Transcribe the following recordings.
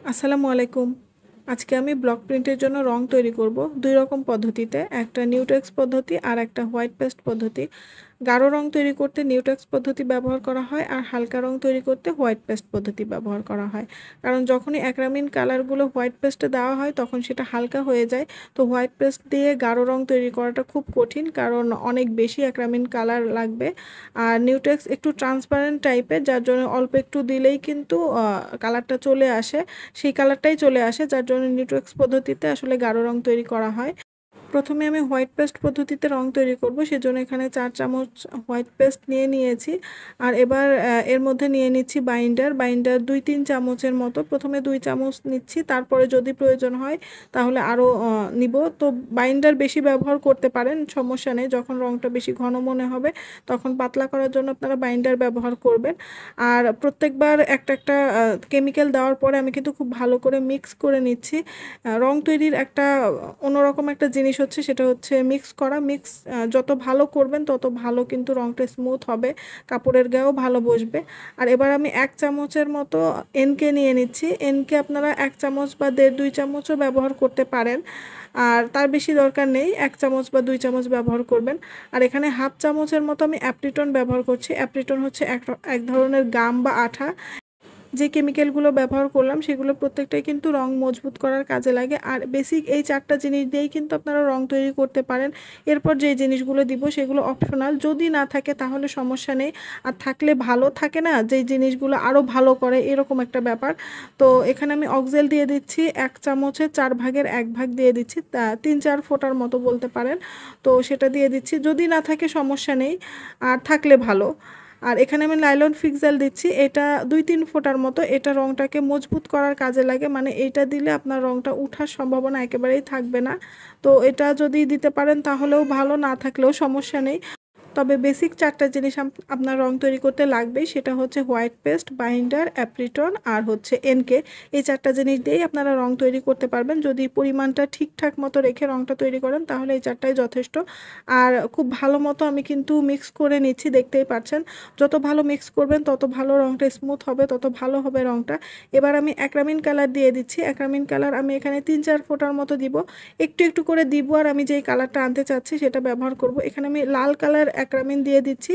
আসসালামু আলাইকুম। আজকে আমি ব্লক প্রিন্টের জন্য রং তৈরি করব ২ রকম পদ্ধতিতে। একটা নিউটেক্স পদ্ধতি আর একটা হোয়াইট পেস্ট পদ্ধতি। গাঢ় রং তৈরি করতে নিউটেক্স পদ্ধতি ব্যবহার করা হয় আর হালকা রং তৈরি করতে হোয়াইট পেস্ট পদ্ধতি ব্যবহার করা হয়। কারণ যখনই অ্যাক্রামিন কালারগুলো হোয়াইট পেস্টে দেওয়া হয় তখন সেটা হালকা হয়ে যায়। তো হোয়াইট পেস্ট দিয়ে গাঢ় রং তৈরি করাটা খুব কঠিন, কারণ অনেক বেশি অ্যাক্রামিন কালার লাগবে। আর নিউটেক্স একটু ট্রান্সপারেন্ট টাইপের, যার জন্য অল্প একটু দিলেই কিন্তু কালারটা চলে আসে। সেই কালারটাই চলে আসে, যার জন্য নিউট্রেক্স পদ্ধতিতে আসলে গাঢ় রং তৈরি করা হয়। প্রথমে আমি হোয়াইট পেস্ট পদ্ধতিতে রং তৈরি করব, সেজন্য এখানে 4 চামচ হোয়াইট পেস্ট নিয়েছি। আর এবার এর মধ্যে নিয়ে নিচ্ছি বাইন্ডার 2-3 চামচের মতো। প্রথমে 2 চামচ নিচ্ছি, তারপরে যদি প্রয়োজন হয় তাহলে আরও নিব। তো বাইন্ডার বেশি ব্যবহার করতে পারেন, সমস্যা নেই। যখন রংটা বেশি ঘন মনে হবে তখন পাতলা করার জন্য আপনারা বাইন্ডার ব্যবহার করবেন। আর প্রত্যেকবার একটা কেমিক্যাল দেওয়ার পরে আমি কিন্তু খুব ভালো করে মিক্স করে নিচ্ছি। রং তৈরির একটা অন্যরকম একটা জিনিস হচ্ছে, সেটা হচ্ছে মিক্স করা। যত ভালো করবেন তত ভালো কিন্তু রংটা স্মুথ হবে, কাপড়ের গায়েও ভালো বসবে। আর এবার আমি 1 চামচের মতো এনকে নিয়ে নিচ্ছি। এনকে আপনারা 1 চামচ বা 1.5-2 চামচও ব্যবহার করতে পারেন। আর তার বেশি দরকার নেই, 1 চামচ বা 2 চামচ ব্যবহার করবেন। আর এখানে হাফ চামচের মতো আমি অ্যাপ্রিটন ব্যবহার করছি। অ্যাপ্রিটন হচ্ছে এক ধরনের গাম বা আঠা। যে কেমিক্যালগুলো ব্যবহার করলাম সেগুলো প্রত্যেকটাই কিন্তু রং মজবুত করার কাজে লাগে। আর বেসিক এই 4টা জিনিস দিয়েই কিন্তু আপনারা রং তৈরি করতে পারেন। এরপর যেই জিনিসগুলো দিব সেগুলো অপশনাল, যদি না থাকে তাহলে সমস্যা নেই। আর থাকলে ভালো, থাকে না যেই জিনিসগুলো আরও ভালো করে, এরকম একটা ব্যাপার। তো এখানে আমি অক্সেল দিয়ে দিচ্ছি 1 চামচের 4 ভাগের 1 ভাগ দিয়ে দিচ্ছি, 3-4 ফোঁটার মতো বলতে পারেন। তো সেটা দিয়ে দিচ্ছি, যদি না থাকে সমস্যা নেই, আর থাকলে ভালো। আর এখানে আমি নাইলন ফিক্স জেল দিচ্ছি, এটা 2-3 ফোঁটার মতো। এটা রংটাকে মজবুত করার কাজে লাগে, মানে এইটা দিলে আপনার রংটা উঠার সম্ভাবনা একেবারেই থাকবে না। তো এটা যদি দিতে পারেন তাহলেও ভালো, না থাকলেও সমস্যা নেই। তবে বেসিক 4টা জিনিস আপনার রং তৈরি করতে লাগবেই, সেটা হচ্ছে হোয়াইট পেস্ট, বাইন্ডার, অ্যাপ্রিটন আর হচ্ছে এনকে। এই 4টা জিনিস দিয়েই আপনারা রং তৈরি করতে পারবেন। যদি পরিমাণটা ঠিকঠাক মতো রেখে রংটা তৈরি করেন তাহলে এই 4টাই যথেষ্ট। আর খুব ভালো মতো আমি কিন্তু মিক্স করে নিচ্ছি, দেখতেই পাচ্ছেন। যত ভালো মিক্স করবেন তত ভালো রংটা স্মুথ হবে, তত ভালো হবে রংটা। এবার আমি অ্যাক্রামিন কালার দিয়ে দিচ্ছি। অ্যাক্রামিন কালার আমি এখানে 3-4 ফোঁটার মতো দিব, একটু একটু করে দিব। আর আমি যেই কালারটা আনতে চাচ্ছি সেটা ব্যবহার করব। এখানে আমি লাল কালার অ্যাক্রামিন দিয়ে দিচ্ছি,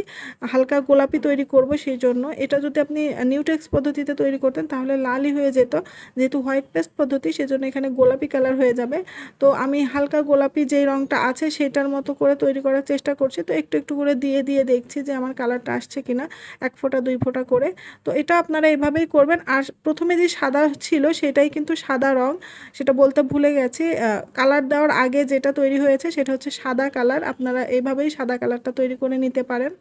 হালকা গোলাপি তৈরি করব সেই জন্য। এটা যদি আপনি নিউটেক্স পদ্ধতিতে তৈরি করতেন তাহলে লালই হয়ে যেত, যেহেতু হোয়াইট পেস্ট পদ্ধতি সেজন্য এখানে গোলাপি কালার হয়ে যাবে। তো আমি হালকা গোলাপি যেই রংটা আছে সেটার মতো করে তৈরি করার চেষ্টা করছি। তো একটু একটু করে দিয়ে দিয়ে দেখছি যে আমার কালারটা আসছে কিনা, 1 ফোঁটা 2 ফোঁটা করে। তো এটা আপনারা এভাবেই করবেন। আর প্রথমে যে সাদা ছিল সেটাই কিন্তু সাদা রং, সেটা বলতে ভুলে গেছি। কালার দেওয়ার আগে যেটা তৈরি হয়েছে সেটা হচ্ছে সাদা কালার। আপনারা এইভাবেই সাদা কালারটা তৈরি করে নিতে পারেন।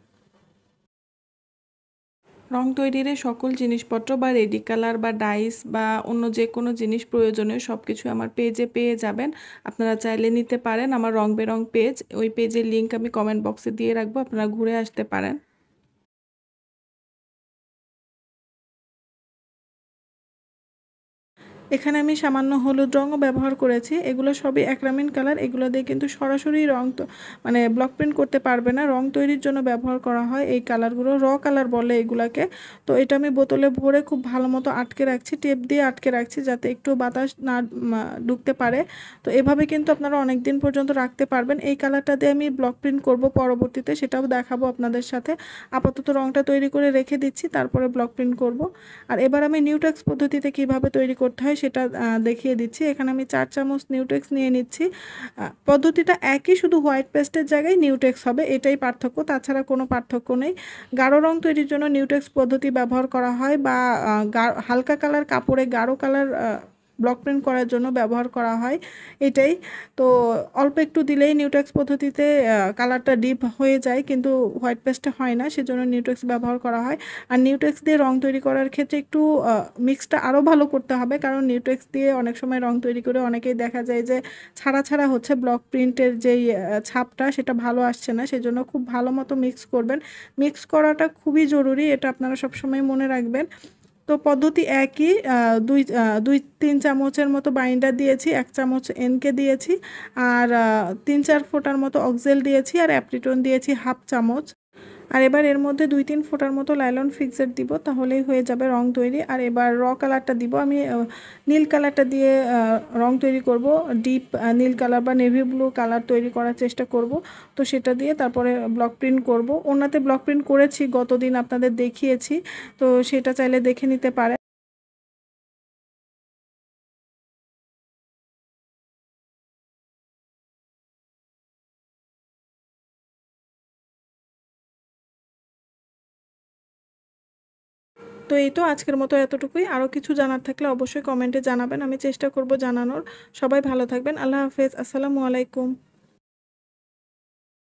রং তৈরির সকল জিনিসপত্র বা রেডি কালার বা ডাইস বা অন্য যে কোনো জিনিস প্রয়োজনীয় সব কিছু আমার পেজে পেয়ে যাবেন। আপনারা চাইলে নিতে পারেন। আমার রং বেরং পেজ, ওই পেজের লিঙ্ক আমি কমেন্ট বক্সে দিয়ে রাখবো, আপনারা ঘুরে আসতে পারেন। এখানে আমি সামান্য হলুদ রঙও ব্যবহার করেছি। এগুলো সবই অ্যাক্রামিন কালার, এগুলো দিয়ে কিন্তু সরাসরি রং তো মানে ব্লক প্রিন্ট করতে পারবে না। রং তৈরির জন্য ব্যবহার করা হয় এই কালারগুলো, কালার বলে এগুলাকে। তো এটা আমি বোতলে ভরে খুব ভালো মতো আটকে রাখছি, টেপ দিয়ে আটকে রাখছি যাতে একটু বাতাস না ঢুকতে পারে। তো এভাবে কিন্তু আপনারা অনেক দিন পর্যন্ত রাখতে পারবেন। এই কালারটা দিয়ে আমি ব্লক প্রিন্ট করব পরবর্তীতে, সেটাও দেখাবো আপনাদের সাথে। আপাতত রংটা তৈরি করে রেখে দিচ্ছি, তারপরে ব্লক প্রিন্ট করব। আর এবার আমি নিউটেক্স পদ্ধতিতে কিভাবে তৈরি করতে হয় সেটা দেখিয়ে দিচ্ছি। এখানে আমি 4 চামচ নিউটেক্স নিয়ে নিচ্ছি। পদ্ধতিটা একই, শুধু হোয়াইট পেস্টের জায়গায় নিউটেক্স হবে, এটাই পার্থক্য, তাছাড়া কোনো পার্থক্য নেই। গাঢ় রং তৈরির জন্য নিউটেক্স পদ্ধতি ব্যবহার করা হয়, বা হালকা কালার কাপড়ে গাঢ় কালার ব্লক প্রিন্ট করার জন্য ব্যবহার করা হয়, এটাই। তো অল্প একটু দিলেই নিউটেক্স পদ্ধতিতে কালারটা ডিপ হয়ে যায়, কিন্তু হোয়াইট পেস্টে হয় না, সেজন্য নিউটেক্স ব্যবহার করা হয়। আর নিউটেক্স দিয়ে রং তৈরি করার ক্ষেত্রে একটু মিক্সটা আরও ভালো করতে হবে, কারণ নিউটেক্স দিয়ে অনেক সময় রং তৈরি করে অনেকেই দেখা যায় যে ছাড়া ছাড়া হচ্ছে, ব্লক প্রিন্টের যেই ছাপটা সেটা ভালো আসছে না, সেজন্য খুব ভালো মতো মিক্স করবেন। মিক্স করাটা খুবই জরুরি, এটা আপনারা সবসময় মনে রাখবেন। তো পদ্ধতি একই। 2-3 চামচের মতো বাইন্ডার দিয়েছি, 1 চামচ এনকে দিয়েছি, আর 3-4 ফোঁটার মতো অক্সেল দিয়েছি, আর অ্যাপ্রিটন দিয়েছি হাফ চামচ। আর এবার এর মধ্যে 2-3 ফোঁটার মতো লাইলন ফিক্সেট দিব, তাহলেই হয়ে যাবে রং তৈরি। আর এবার কালারটা দিব, আমি নীল কালারটা দিয়ে রং তৈরি করব, ডিপ নীল কালার বা নেভি ব্লু কালার তৈরি করার চেষ্টা করব। তো সেটা দিয়ে তারপরে ব্লক প্রিন্ট করব। ওনাতে ব্লক প্রিন্ট করেছি, গতদিন আপনাদের দেখিয়েছি, তো সেটা চাইলে দেখে নিতে পারেন। তো এই তো আজকের মতো এতটুকুই। আরও কিছু জানার থাকলে অবশ্যই কমেন্টে জানাবেন, আমি চেষ্টা করব জানানোর। সবাই ভালো থাকবেন। আল্লাহ হাফেজ। আসসালামু আলাইকুম।